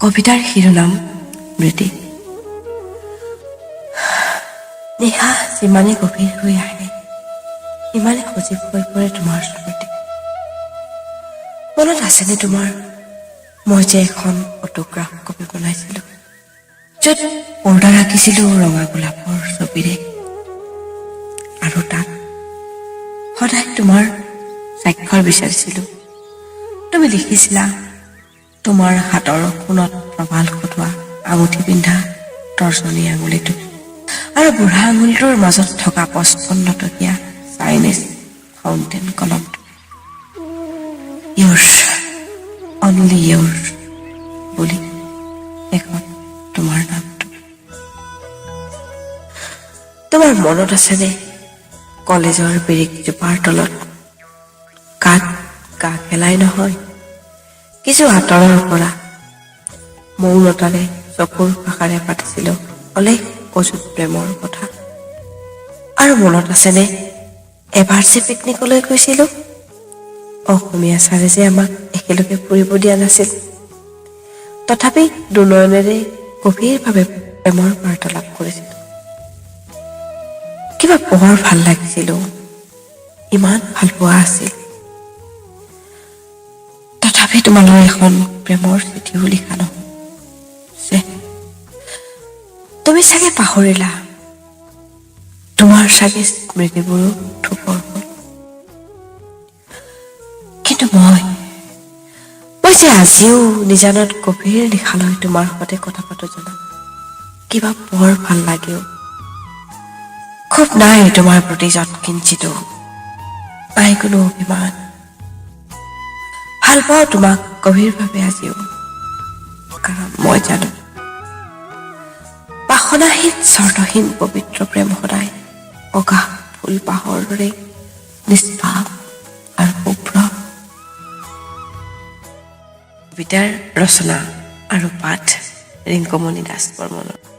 কবিতাৰ শিৰোনাম মৃতি। নিশা যিমানে গভীৰ হৈ আহে সিমানে সজীৱ হৈ পৰে তোমাৰ স্মৃতি। মনত আছেনে তোমাৰ মই যে এখন ফটোগ্ৰাফ কপি বনাইছিলো, য'ত পৰ্দা ৰাখিছিলো ৰঙা গোলাপৰ ছবিৰে, আৰু তাত সদায় তোমাৰ স্বাক্ষৰ বিচাৰিছিলো। তুমি লিখিছিলা তোমাৰ হাতৰ কোণত প্ৰবাল খটোৱা আঙুঠি পিন্ধা তৰ্জনী আঙুলিটো, আৰু বুঢ়া আঙুলিটোৰ মাজত থকা 55 টকীয়া চাইনিজ ফাউণ্টেন কলমটো। yours, only yours বুলি এখন তোমাৰ নামটো। তোমাৰ মনত আছেনে কলেজৰ বিৰিকজোপাৰ তলত কাক গা খেলাই নহয়, কিছু আঁতৰৰ পৰা মৌনতাৰে চকুৰ ভাষাৰে পাতিছিলো অলেখ অযুত প্ৰেমৰ কথা। আৰু মনত আছেনে এবাৰ যে পিকনিকলৈ গৈছিলো, অসমীয়া ছাৰে যে আমাক একেলগে ফুৰিব দিয়া নাছিল, তথাপি দুনয়নেৰে গভীৰভাৱে প্ৰেমৰ বাৰ্তালাপ কৰিছিলো। কিবা বৰ ভাল লাগিছিল, ইমান ভাল পোৱা আছিল। তথাপি তোমালৈ এখন প্ৰেমৰ চিঠিও লিখা নহল। তুমি চাগে পাহৰিলা, তোমাৰ চাগে স্মৃতিবোৰো থোপৰ হল। কিন্তু মই যে আজিও নিজানত গভীৰ নিশালৈ তোমাৰ সৈতে কথা পাতো জনা, কিবা বৰ ভাল লাগেও। খুব নাই তোমাৰ প্ৰতি যৎকিঞ্চিতো, নাই কোনো অভিমান। ভাল পাওঁ তোমাক গভীৰভাৱে আজিও, কাৰণ মই জানো বাসনাহীন স্বাৰ্থহীন পবিত্ৰ প্ৰেম সদায় অগাহ ফুল পাহৰ দৰে নিষ্পাপ আৰু শুভ্ৰ। কবিতাৰ ৰচনা আৰু পাঠ ৰিংকুমণি দাস বৰ্মনৰ।